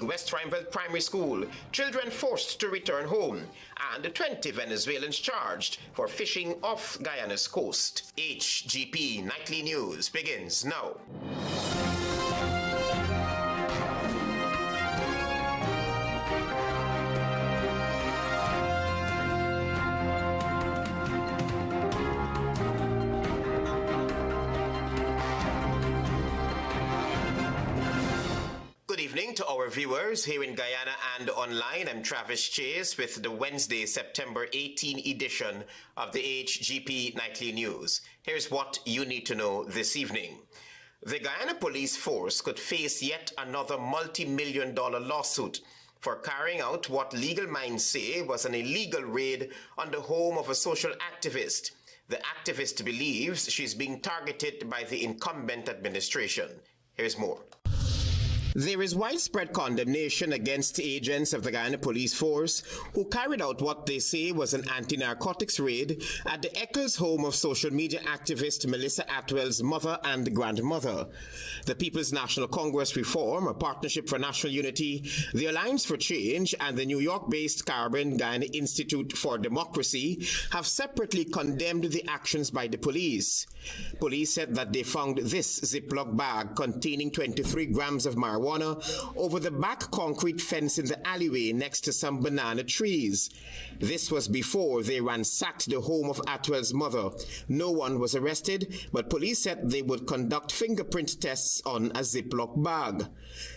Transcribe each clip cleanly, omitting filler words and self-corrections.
West Rhineville Primary School, children forced to return home, and 20 Venezuelans charged for fishing off Guyana's coast. HGP Nightly News begins now. Good evening to our viewers here in Guyana and online. I'm Travis Chase with the Wednesday, September 18 edition of the HGP Nightly News. Here's what you need to know this evening. The Guyana Police Force could face yet another multi-million-dollar lawsuit for carrying out what legal minds say was an illegal raid on the home of a social activist. The activist believes she's being targeted by the incumbent administration. Here's more. There is widespread condemnation against agents of the Guyana Police Force who carried out what they say was an anti-narcotics raid at the Eccles home of social media activist Melissa Atwell's mother and grandmother. The People's National Congress Reform, a Partnership for National Unity, the Alliance for Change, and the New York-based Caribbean Guyana Institute for Democracy have separately condemned the actions by the police. Police said that they found this Ziploc bag containing 23 grams of marijuana over the back concrete fence in the alleyway next to some banana trees. This was before they ransacked the home of Atwell's mother. No one was arrested, but police said they would conduct fingerprint tests on a Ziploc bag.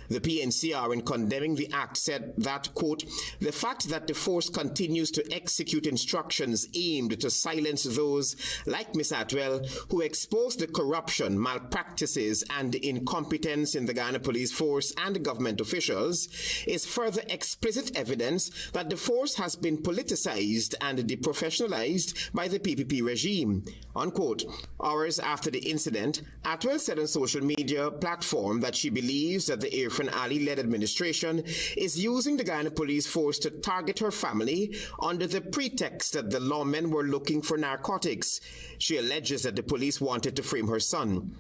The PNCR, in condemning the act, said that, quote, the fact that the force continues to execute instructions aimed to silence those like Miss Atwell who expose the corruption, malpractices, and incompetence in the Guyana Police Force and government officials is further explicit evidence that the force has been politicized and deprofessionalized by the PPP regime, unquote. Hours after the incident, Atwell said on social media platform that she believes that the Irfan Ali-led administration is using the Guyana Police Force to target her family under the pretext that the lawmen were looking for narcotics. She alleges that the police wanted to frame her son.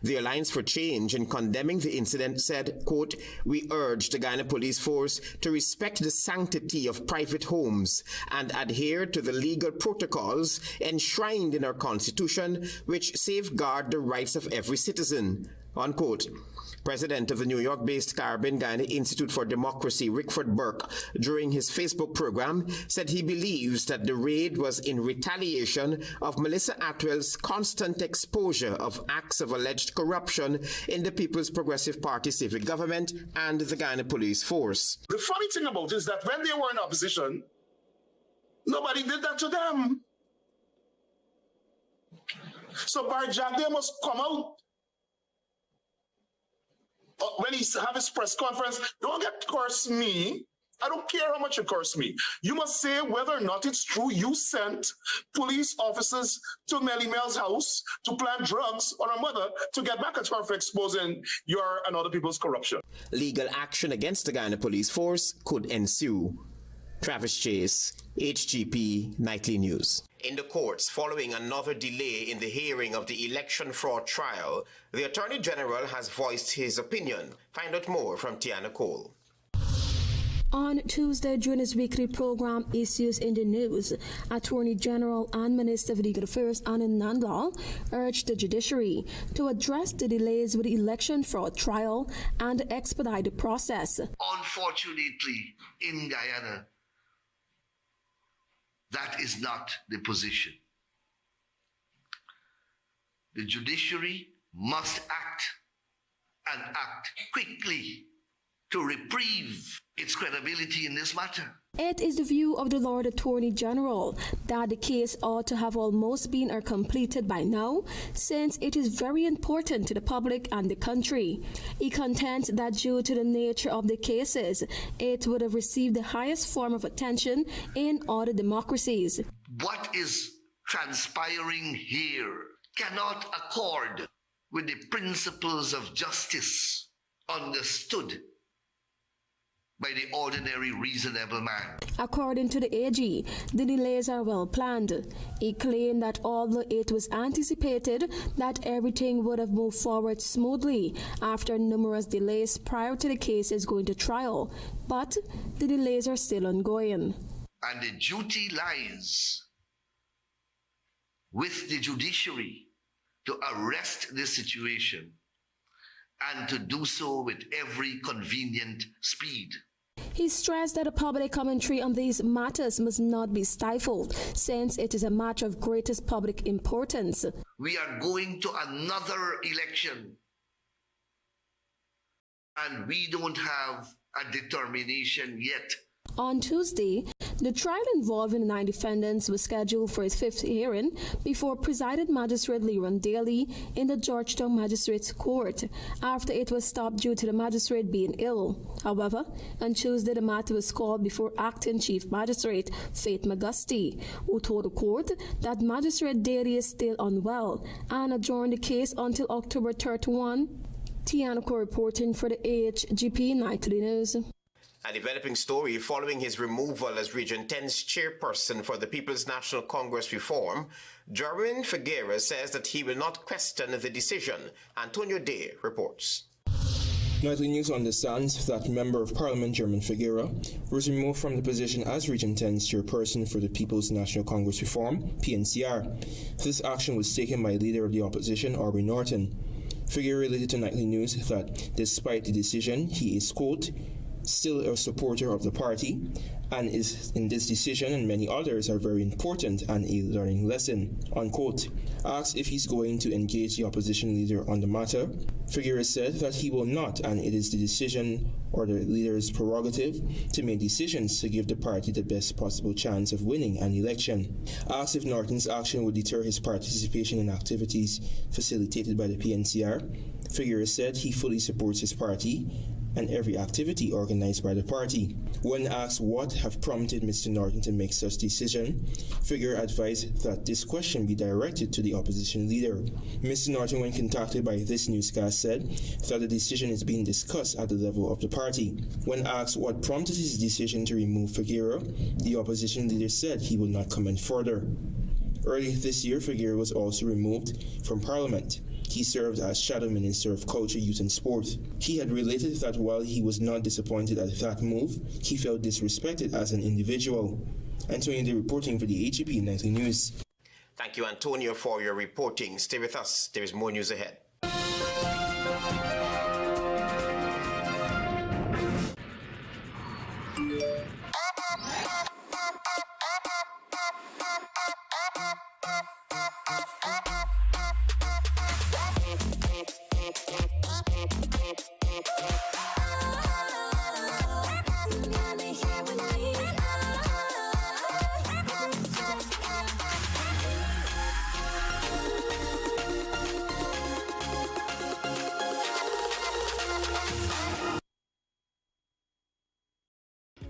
The Alliance for Change, in condemning the incident, said, quote, we urge the Guyana Police Force to respect the sanctity of private homes and adhere to the legal protocols enshrined in our Constitution, which safeguard the rights of every citizen, unquote. President of the New York-based Caribbean Guyana Institute for Democracy, Rickford Burke, during his Facebook program, said he believes that the raid was in retaliation of Melissa Atwell's constant exposure of acts of alleged corruption in the People's Progressive Party civic government and the Guyana Police Force. The funny thing about it is that when they were in opposition, nobody did that to them. So Barjack, they must come out. When he have his press conference, don't get to curse me. I don't care how much you curse me. You must say whether or not it's true you sent police officers to Melly Mel's house to plant drugs on her mother to get back at her for exposing your and other people's corruption. Legal action against the Guyana Police Force could ensue. Travis Chase, HGP Nightly News. In the courts, following another delay in the hearing of the election fraud trial, the Attorney General has voiced his opinion. Find out more from Tiana Cole. On Tuesday, during his weekly program, Issues in the News, Attorney General and Minister of Legal Affairs Anand Nandlal urged the judiciary to address the delays with the election fraud trial and expedite the process. Unfortunately, in Guyana, that is not the position. The judiciary must act and act quickly to reprieve its credibility in this matter. It is the view of the Lord Attorney General that the case ought to have almost been or completed by now, since it is very important to the public and the country. He contends that due to the nature of the cases, it would have received the highest form of attention in other democracies. What is transpiring here cannot accord with the principles of justice understood by the ordinary reasonable man. According to the AG, the delays are well planned. He claimed that although it was anticipated that everything would have moved forward smoothly after numerous delays prior to the cases going to trial, but the delays are still ongoing. And the duty lies with the judiciary to arrest this situation and to do so with every convenient speed. He stressed that a public commentary on these matters must not be stifled, since it is a matter of greatest public importance. We are going to another election, and we don't have a determination yet. On Tuesday, the trial involving the 9 defendants was scheduled for its 5th hearing before Presiding Magistrate Leron Daly in the Georgetown Magistrates Court, after it was stopped due to the magistrate being ill. However, on Tuesday, the matter was called before Acting Chief Magistrate Faith McGusty, who told the court that Magistrate Daly is still unwell and adjourned the case until October 31. Tianako reporting for the HGP Nightly News. A developing story following his removal as Region 10's chairperson for the People's National Congress Reform, Jerwin Figueres says that he will not question the decision. Antonio Day reports. Nightly News understands that Member of Parliament Jerwin Figueres was removed from the position as Region 10's chairperson for the People's National Congress Reform, PNCR. This action was taken by Leader of the Opposition, Aubrey Norton. Figueres related to Nightly News that despite the decision, he is, quote, still a supporter of the party, and is in this decision and many others are very important and a learning lesson, unquote. Asked if he's going to engage the opposition leader on the matter, Figueres said that he will not, and it is the decision or the leader's prerogative to make decisions to give the party the best possible chance of winning an election. Asked if Norton's action would deter his participation in activities facilitated by the PNCR, Figueres said he fully supports his party and every activity organized by the party. When asked what have prompted Mr. Norton to make such decision, Figueres advised that this question be directed to the opposition leader. Mr. Norton, when contacted by this newscast, said that the decision is being discussed at the level of the party. When asked what prompted his decision to remove Figueres, the opposition leader said he would not comment further. Earlier this year, Figueres was also removed from Parliament. He served as Shadow Minister of Culture, Youth and Sport. He had related that while he was not disappointed at that move, he felt disrespected as an individual. Antonio Day reporting for the HGP Nightly News. Thank you, Antonio, for your reporting. Stay with us. There is more news ahead.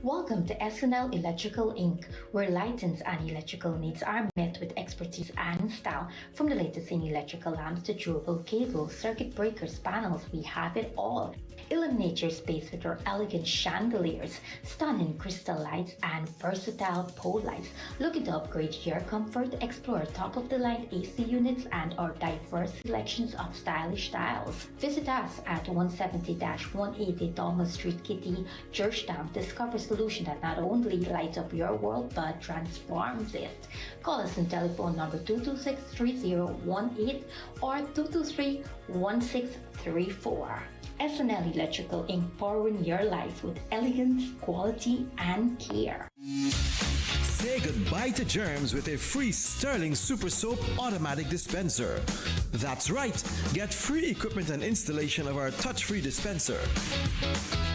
Welcome to SNL Electrical Inc., where lighting and electrical needs are met with expertise and style. From the latest in electrical lamps to durable cables, circuit breakers, panels, we have it all. Illuminate your space with our elegant chandeliers, stunning crystal lights, and versatile pole lights. Looking to upgrade your comfort? Explore top-of-the-line AC units and our diverse selections of stylish styles. Visit us at 170-180 Thomas Street, Kitty, Georgetown. Discover a solution that not only lights up your world but transforms it. Call us on telephone number 226-3018 or 223-1634. SNL Electrical Inc., powering your life with elegance, quality, and care. Say goodbye to germs with a free Sterling Super Soap automatic dispenser. That's right, get free equipment and installation of our touch-free dispenser.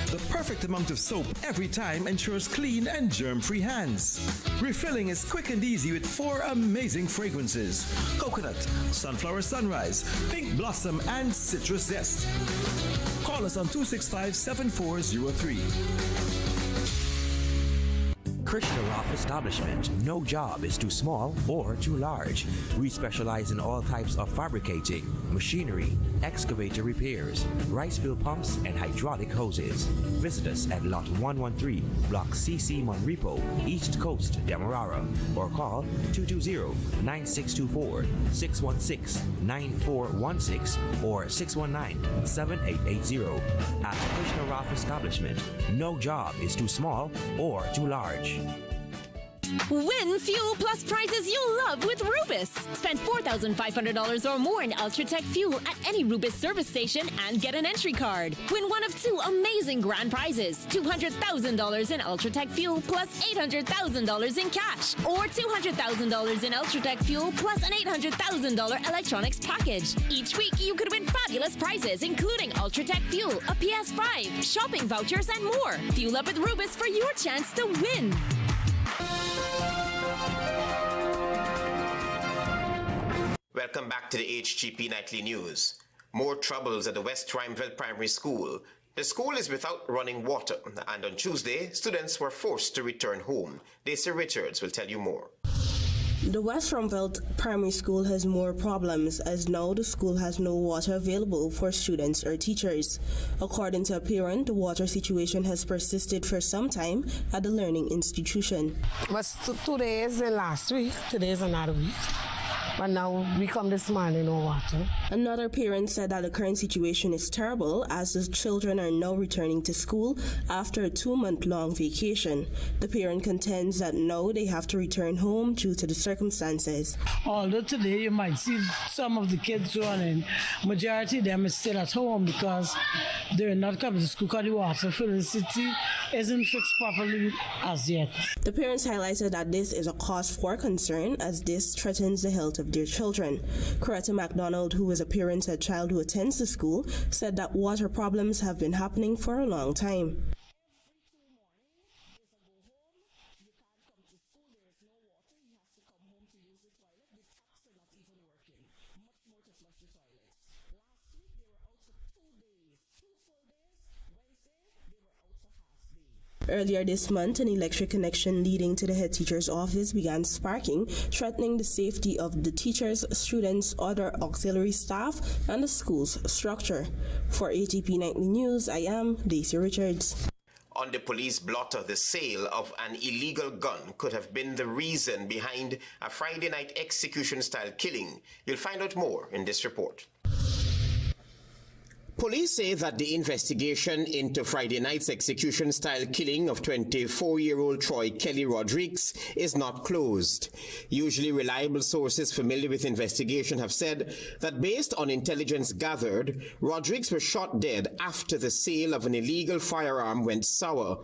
The perfect amount of soap every time ensures clean and germ-free hands. Refilling is quick and easy with 4 amazing fragrances: coconut, sunflower sunrise, pink blossom, and citrus zest. Call us on 265-7403. Krishna Roth Establishment, no job is too small or too large. We specialize in all types of fabricating, machinery, excavator repairs, rice fill pumps, and hydraulic hoses. Visit us at Lot 113, Block CC Monrepo, East Coast, Demerara, or call 220-9624, 616-9416, or 619-7880. At Krishna Roth Establishment, no job is too small or too large. Win Fuel Plus prizes you love with Rubis. Spend $4,500 or more in Ultratech Fuel at any Rubis service station and get an entry card. Win one of two amazing grand prizes: $200,000 in Ultratech Fuel plus $800,000 in cash, or $200,000 in Ultratech Fuel plus an $800,000 electronics package. Each week you could win fabulous prizes including Ultratech Fuel, a PS5, shopping vouchers, and more. Fuel up with Rubis for your chance to win. Welcome back to the HGP Nightly News. More troubles at the West Rhymeville Primary School. The school is without running water, and on Tuesday, students were forced to return home. Daisy Richards will tell you more. The West Rhymeville Primary School has more problems, as now the school has no water available for students or teachers. According to a parent, the water situation has persisted for some time at the learning institution. But today is the last week, today is another week. But now we come this morning, no water. Another parent said that the current situation is terrible as the children are now returning to school after a 2-month-long vacation. The parent contends that now they have to return home due to the circumstances. Although today you might see some of the kids running, majority of them is still at home because they're not coming to school because the water for the city isn't fixed properly as yet. The parents highlighted that this is a cause for concern as this threatens the health of their children. Coretta MacDonald, who is a parent to a child who attends the school, said that water problems have been happening for a long time. Earlier this month, an electric connection leading to the head teacher's office began sparking, threatening the safety of the teachers, students, other auxiliary staff, and the school's structure. For HGP Nightly News, I am Daisy Richards. On the police blotter, the sale of an illegal gun could have been the reason behind a Friday night execution-style killing. You'll find out more in this report. Police say that the investigation into Friday night's execution-style killing of 24-year-old Troy Kelly Rodriguez is not closed. Usually reliable sources familiar with investigation have said that based on intelligence gathered, Rodriguez was shot dead after the sale of an illegal firearm went sour.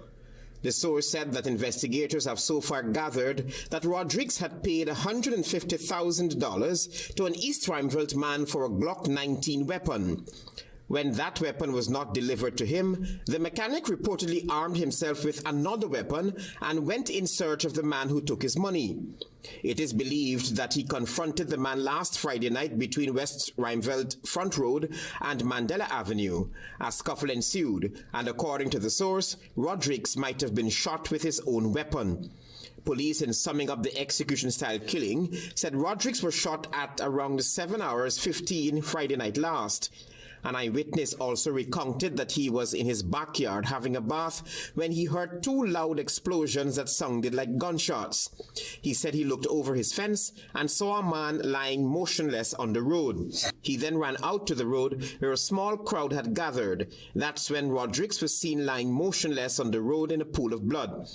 The source said that investigators have so far gathered that Rodriguez had paid $150,000 to an East Rhymeville man for a Glock 19 weapon. When that weapon was not delivered to him, the mechanic reportedly armed himself with another weapon and went in search of the man who took his money. It is believed that he confronted the man last Friday night between West Rhymeville Front Road and Mandela Avenue. A scuffle ensued, and according to the source, Rodriguez might have been shot with his own weapon. Police, in summing up the execution-style killing, said Rodriguez was shot at around 7:15 Friday night last. An eyewitness also recounted that he was in his backyard having a bath when he heard 2 loud explosions that sounded like gunshots. He said he looked over his fence and saw a man lying motionless on the road. He then ran out to the road where a small crowd had gathered. That's when Rodriguez was seen lying motionless on the road in a pool of blood.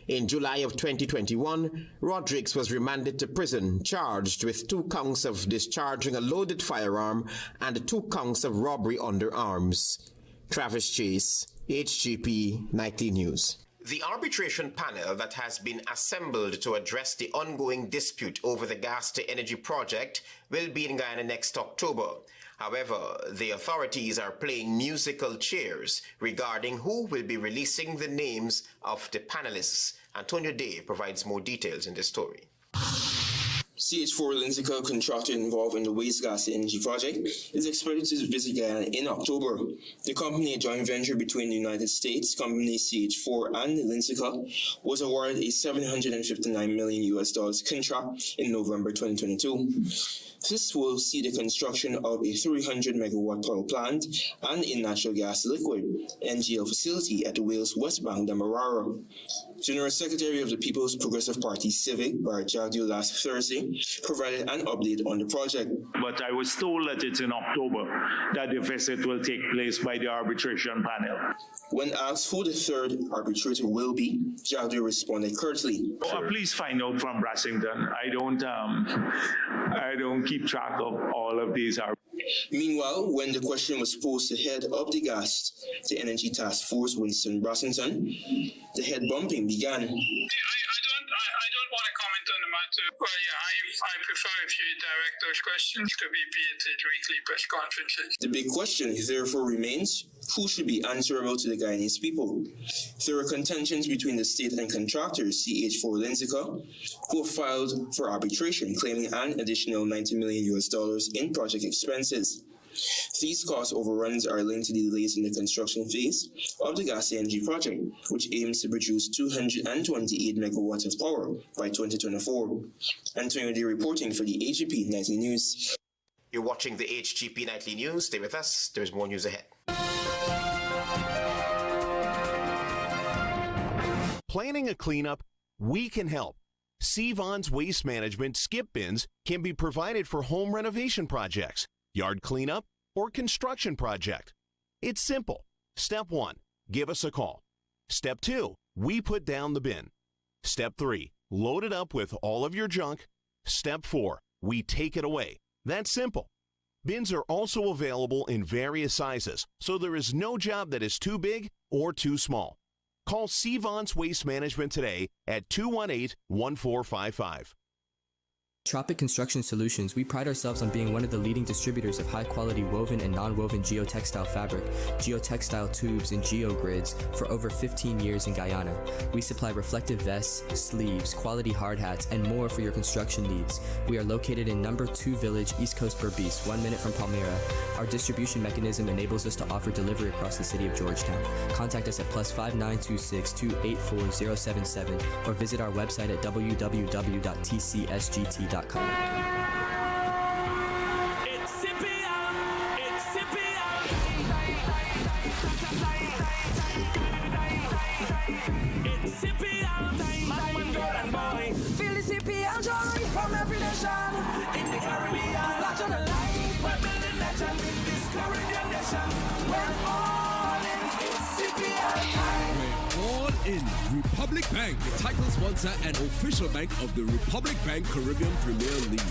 In July of 2021, Rodriguez was remanded to prison, charged with 2 counts of discharging a loaded firearm and 2 counts of robbery under arms. Travis Chase, HGP Nightly News. The arbitration panel that has been assembled to address the ongoing dispute over the gas-to-energy project will be in Guyana next October. However, the authorities are playing musical chairs regarding who will be releasing the names of the panelists. Antonio Day provides more details in this story. CH4 Linsica, contractor involved in the waste gas energy project, is expected to visit Guyana in October. The company, a joint venture between the United States company CH4 and Linsica, was awarded a $759 million contract in November 2022. This will see the construction of a 300 megawatt power plant and a natural gas liquid NGL facility at the Wales West Bank, Demerara. General Secretary of the People's Progressive Party Civic, Bart Jagdeo, last Thursday provided an update on the project. But I was told that it's in October that the visit will take place by the arbitration panel. When asked who the third arbitrator will be, Jagdeo responded curtly. Please find out from Brassington. I don't keep track of all of these. Meanwhile, when the question was posed to head of the gas, the Energy Task Force, Winston Brassington, the head bumping began. I don't want to comment on the matter. Well, yeah, I prefer if you direct those questions to be at weekly press conferences. The big question therefore remains, who should be answerable to the Guyanese people? There are contentions between the state and contractors, CH4 Linsica, who filed for arbitration, claiming an additional $90 million in project expenses. These cost overruns are linked to delays in the construction phase of the gas energy project, which aims to produce 228 megawatts of power by 2024. Antonio D reporting for the HGP Nightly News. You're watching the HGP Nightly News. Stay with us. There's more news ahead. Planning a cleanup? We can help. Sevon's Waste Management skip bins can be provided for home renovation projects, yard cleanup, or construction project. It's simple. Step 1, give us a call. Step 2, we put down the bin. Step 3, load it up with all of your junk. Step 4, we take it away. That's simple. Bins are also available in various sizes, so there is no job that is too big or too small. Call Sevon's Waste Management today at 218-1455. Tropic Construction Solutions, we pride ourselves on being one of the leading distributors of high-quality woven and non-woven geotextile fabric, geotextile tubes, and geogrids for over 15 years in Guyana. We supply reflective vests, sleeves, quality hard hats, and more for your construction needs. We are located in No. 2 Village, East Coast Berbice, 1 minute from Palmyra. Our distribution mechanism enables us to offer delivery across the city of Georgetown. Contact us at +5926-284-077 or visit our website at www.tcsgt.com. It's Scipio, it's Scipio. It's Scipio time, man, girl and boy. Feel the Scipio joy from every nation in the Caribbean. Flash on the line, we're building legends in this Caribbean nation. We're all in, it's Scipio time. All in Republic Bank, the title sponsor and official bank of the Republic Bank Caribbean Premier League.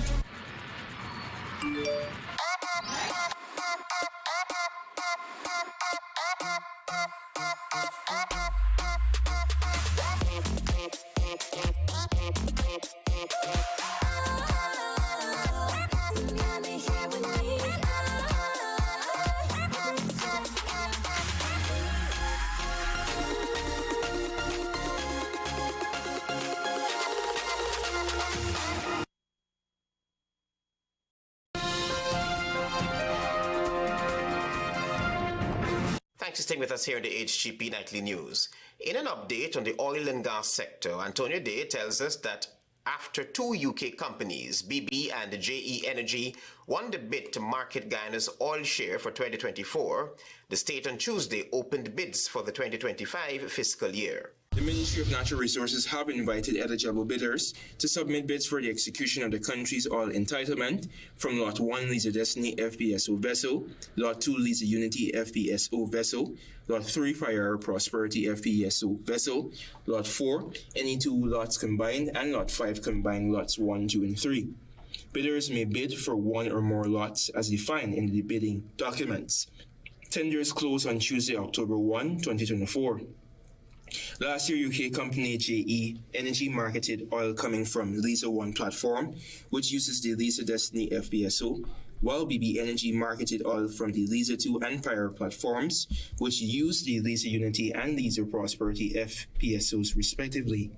Thanks for staying with us here in the HGP Nightly News. In an update on the oil and gas sector, Antonio Day tells us that after two UK companies, BB and JE Energy, won the bid to market Guyana's oil share for 2024, the state on Tuesday opened bids for the 2025 fiscal year. The Ministry of Natural Resources have invited eligible bidders to submit bids for the execution of the country's oil entitlement from Lot 1 Liza Destiny FPSO vessel, Lot 2 Liza Unity FPSO vessel, Lot 3 Fire Prosperity FPSO vessel, Lot 4 any two lots combined, and Lot 5 combined lots 1, 2, and 3. Bidders may bid for one or more lots as defined in the bidding documents. Tenders close on Tuesday, October 1, 2024. Last year, UK company JE Energy marketed oil coming from Liza 1 platform, which uses the Liza Destiny FPSO, while BB Energy marketed oil from the Liza 2 and Pyre platforms, which use the Liza Unity and Liza Prosperity FPSOs respectively.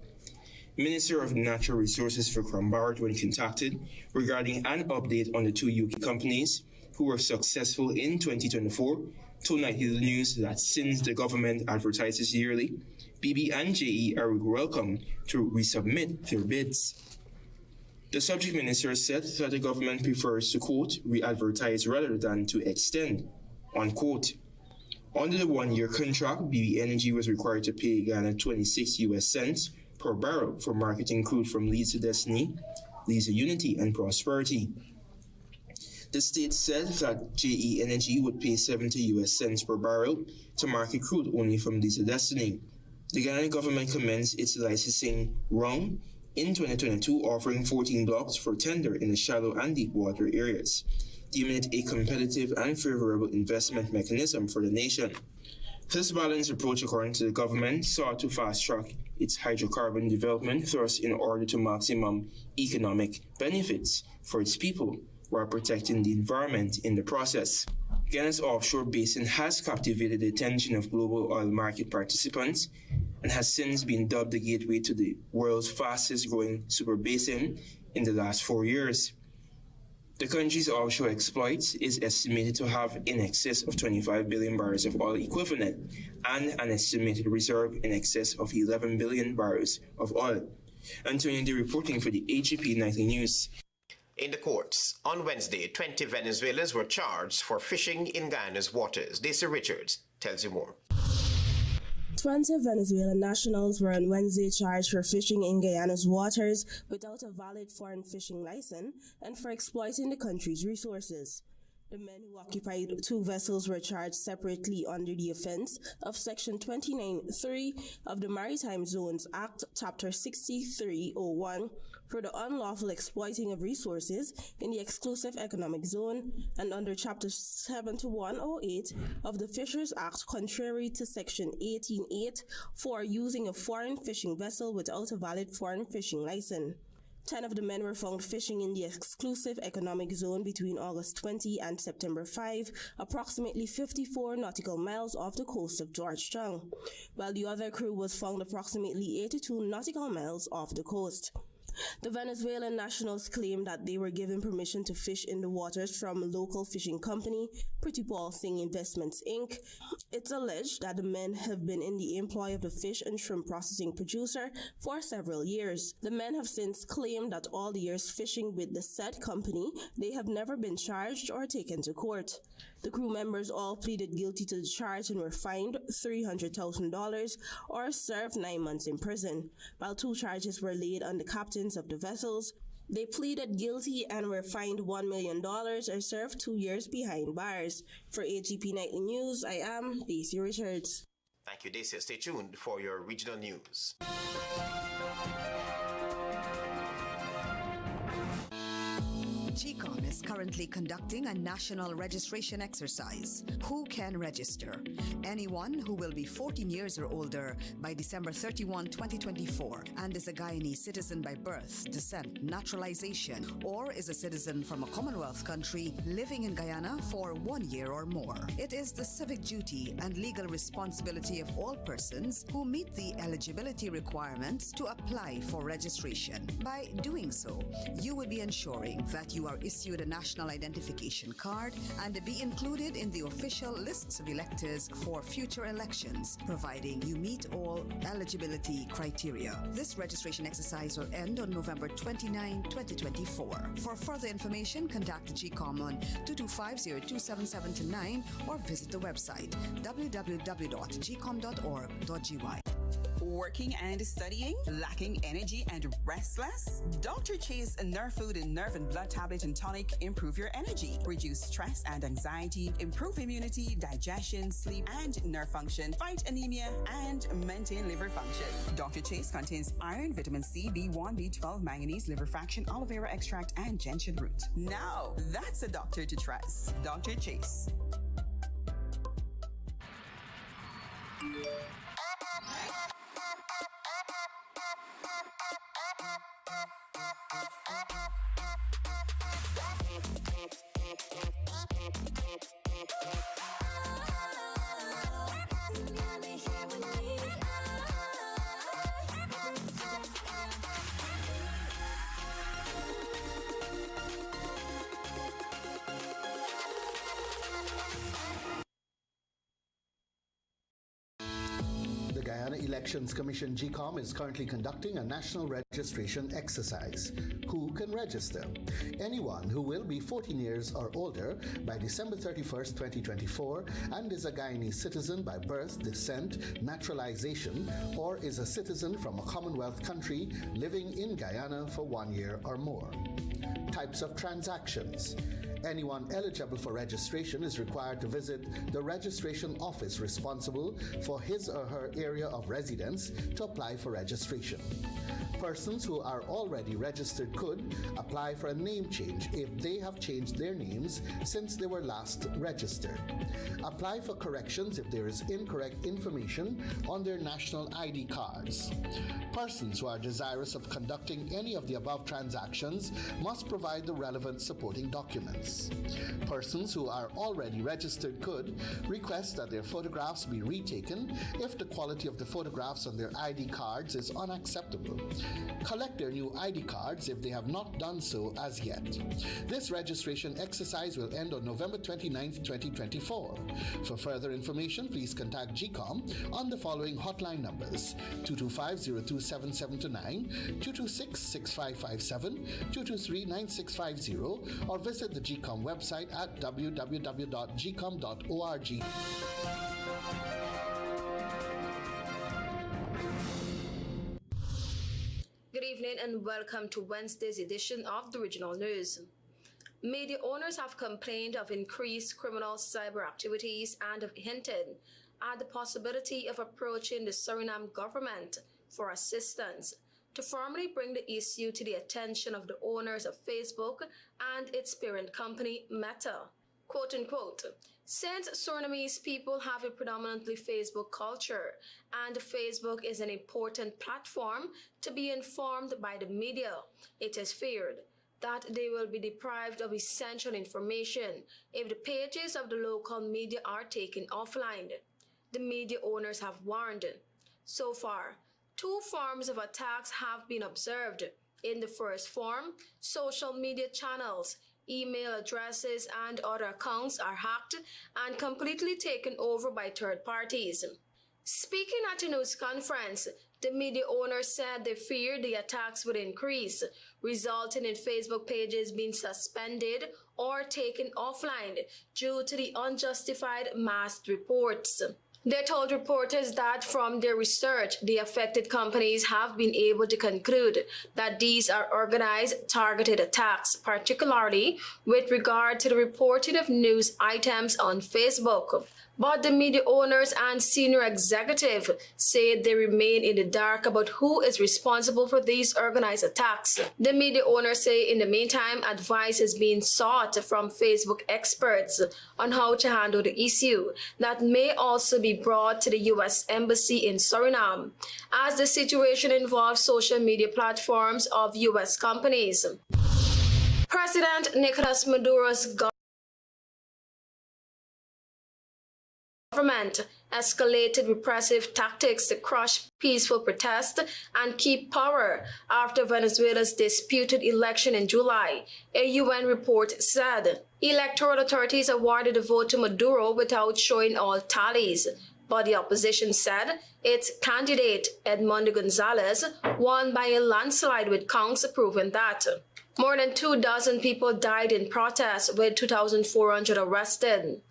Minister of Natural Resources for Barrett, when contacted regarding an update on the two UK companies who were successful in 2024, told Nightly News that since the government advertises yearly, BB and JE are welcome to resubmit their bids. The subject minister said that the government prefers to, quote, re-advertise rather than to extend, unquote. Under the one-year contract, BB Energy was required to pay Guyana 26 US cents per barrel for marketing crude from Leeds to Destiny, Leeds to Unity, and Prosperity. The state said that JE Energy would pay 70 US cents per barrel to market crude only from Leeds to Destiny. The Guyana government commenced its licensing round in 2022, offering 14 blocks for tender in the shallow and deep water areas, deeming it a competitive and favorable investment mechanism for the nation. This balanced approach, according to the government, sought to fast-track its hydrocarbon development thrust in order to maximum economic benefits for its people, while protecting the environment in the process. Guyana's offshore basin has captivated the attention of global oil market participants and has since been dubbed the gateway to the world's fastest-growing super basin in the last 4 years. The country's offshore exploit is estimated to have in excess of 25 billion barrels of oil equivalent and an estimated reserve in excess of 11 billion barrels of oil. Antonio D reporting for the HGP Nightly News. In the courts, on Wednesday, 20 Venezuelans were charged for fishing in Guyana's waters. Daisy Richards tells you more. 20 Venezuelan nationals were on Wednesday charged for fishing in Guyana's waters without a valid foreign fishing license and for exploiting the country's resources. The men who occupied 2 vessels were charged separately under the offense of Section 29(3) of the Maritime Zones Act, Chapter 6301, for the unlawful exploiting of resources in the exclusive economic zone, and under Chapter 7108 of the Fisheries Act, contrary to Section 18(8), for using a foreign fishing vessel without a valid foreign fishing license. 10 of the men were found fishing in the exclusive economic zone between August 20 and September 5, approximately 54 nautical miles off the coast of Georgetown, while the other crew was found approximately 82 nautical miles off the coast. The Venezuelan nationals claimed that they were given permission to fish in the waters from a local fishing company, Pretty Paul Singh Investments, Inc. It's alleged that the men have been in the employ of the fish and shrimp processing producer for several years. The men have since claimed that all the years fishing with the said company, they have never been charged or taken to court. The crew members all pleaded guilty to the charge and were fined $300,000 or served 9 months in prison, while 2 charges were laid on the captains of the vessels. They pleaded guilty and were fined $1 million or served 2 years behind bars. For HGP Nightly News, I am Daisy Richards. Thank you, Daisy. Stay tuned for your regional news. GCOM is currently conducting a national registration exercise. Who can register? Anyone who will be 14 years or older by December 31, 2024 and is a Guyanese citizen by birth, descent, naturalization, or is a citizen from a Commonwealth country living in Guyana for 1 year or more. It is the civic duty and legal responsibility of all persons who meet the eligibility requirements to apply for registration. By doing so, you will be ensuring that you are issued a national identification card and be included in the official lists of electors for future elections, providing you meet all eligibility criteria. This registration exercise will end on November 29, 2024. For further information, contact the GCOM on 225-027729 or visit the website www.gcom.org.gy. Working and studying? Lacking energy and restless? Dr. Chase Nerve Food and Nerve and Blood Tablet and Tonic improve your energy, reduce stress and anxiety, improve immunity, digestion, sleep, and nerve function, fight anemia, and maintain liver function. Dr. Chase contains iron, vitamin C, B1, B12, manganese, liver fraction, aloe vera extract, and gentian root. Now, that's a doctor to trust. Dr. Chase. Elections Commission GCOM is currently conducting a national registration exercise. Who can register? Anyone who will be 14 years or older by December 31st, 2024 and is a Guyanese citizen by birth, descent, naturalization, or is a citizen from a Commonwealth country living in Guyana for 1 year or more. Types of transactions. Anyone eligible for registration is required to visit the registration office responsible for his or her area of residence to apply for registration. Persons who are already registered could apply for a name change if they have changed their names since they were last registered. Apply for corrections if there is incorrect information on their national ID cards. Persons who are desirous of conducting any of the above transactions must provide the relevant supporting documents. Persons who are already registered could request that their photographs be retaken if the quality of the photographs on their ID cards is unacceptable. Collect their new ID cards if they have not done so as yet. This registration exercise will end on November 29th, 2024. For further information, please contact GCOM on the following hotline numbers: 225-027729, 226-6557, 223-9650, or visit the GCOM website at www.gcom.org. Good evening and welcome to Wednesday's edition of the Regional News. Media owners have complained of increased criminal cyber activities and have hinted at the possibility of approaching the Suriname government for assistance to formally bring the issue to the attention of the owners of Facebook and its parent company, Meta. Quote unquote, since Surinamese people have a predominantly Facebook culture and Facebook is an important platform to be informed by the media, it is feared that they will be deprived of essential information if the pages of the local media are taken offline. The media owners have warned. So far, 2 forms of attacks have been observed. In the first form, social media channels, email addresses, and other accounts are hacked and completely taken over by third parties. Speaking at a news conference, the media owners said they feared the attacks would increase, resulting in Facebook pages being suspended or taken offline due to the unjustified masked reports. They told reporters that from their research, the affected companies have been able to conclude that these are organized, targeted attacks, particularly with regard to the reporting of news items on Facebook. But the media owners and senior executive say they remain in the dark about who is responsible for these organized attacks. The media owners say in the meantime, advice is being sought from Facebook experts on how to handle the issue that may also be brought to the U.S. Embassy in Suriname, as the situation involves social media platforms of U.S. companies. President Nicolas Maduro's government escalated repressive tactics to crush peaceful protest and keep power after Venezuela's disputed election in July, a UN report said. Electoral authorities awarded a vote to Maduro without showing all tallies, but the opposition said its candidate, Edmundo Gonzalez, won by a landslide with counts proving that. More than 24 people died in protests, with 2,400 arrested.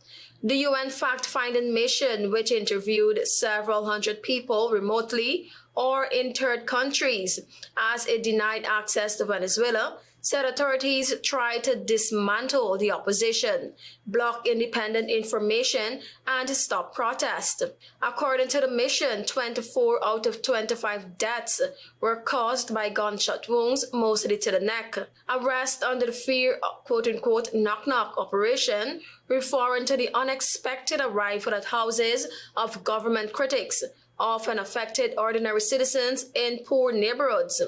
The UN fact-finding mission, which interviewed several hundred people remotely or in third countries as it denied access to Venezuela, said authorities tried to dismantle the opposition, block independent information, and stop protest. According to the mission, 24 out of 25 deaths were caused by gunshot wounds, mostly to the neck. Arrest under the fear of quote-unquote knock-knock operation, referring to the unexpected arrival at houses of government critics, often affected ordinary citizens in poor neighborhoods.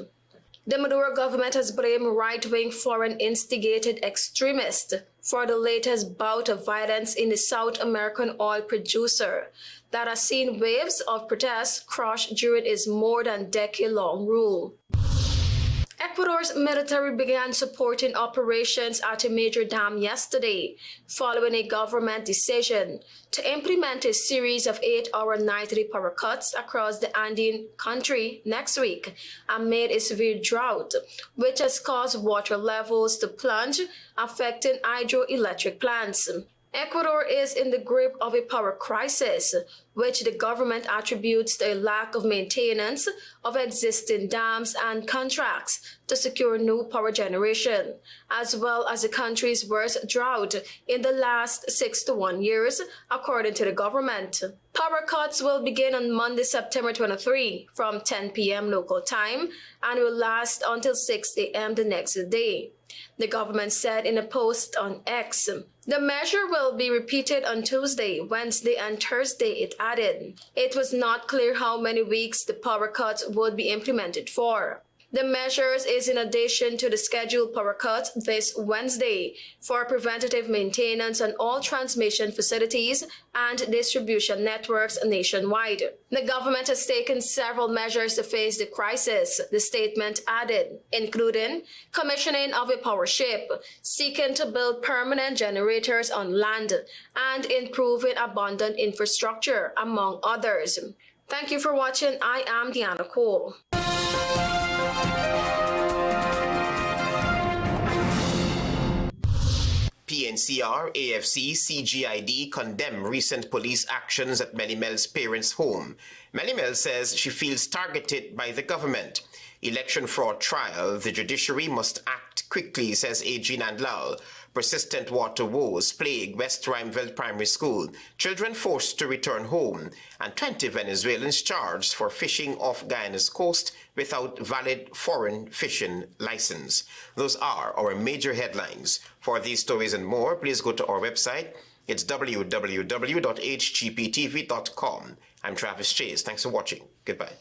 The Maduro government has blamed right-wing foreign-instigated extremists for the latest bout of violence in the South American oil producer that has seen waves of protests crushed during its more than decade-long rule. Ecuador's military began supporting operations at a major dam yesterday, following a government decision to implement a series of 8-hour nightly power cuts across the Andean country next week amid a severe drought, which has caused water levels to plunge, affecting hydroelectric plants. Ecuador is in the grip of a power crisis, which the government attributes to a lack of maintenance of existing dams and contracts to secure new power generation, as well as the country's worst drought in the last 6 to 1 years, according to the government. Power cuts will begin on Monday, September 23 from 10 p.m. local time and will last until 6 a.m. the next day. The government said in a post on X. The measure will be repeated on Tuesday, Wednesday, and Thursday, it added. It was not clear how many weeks the power cuts would be implemented for. The measures is in addition to the scheduled power cuts this Wednesday for preventative maintenance on all transmission facilities and distribution networks nationwide. The government has taken several measures to face the crisis, the statement added, including commissioning of a power ship, seeking to build permanent generators on land, and improving abundant infrastructure, among others. Thank you for watching. I am Deanna Cole. PNCR, AFC, CGID condemn recent police actions at Melly Mel's parents' home. Melly Mel says she feels targeted by the government. Election fraud trial, the judiciary must act quickly, says AG Nandlal. Persistent water woes plague West Rhymeville Primary School. Children forced to return home, and 20 Venezuelans charged for fishing off Guyana's coast without valid foreign fishing license. Those are our major headlines. For these stories and more, please go to our website. It's www.hgptv.com. I'm Travis Chase. Thanks for watching. Goodbye.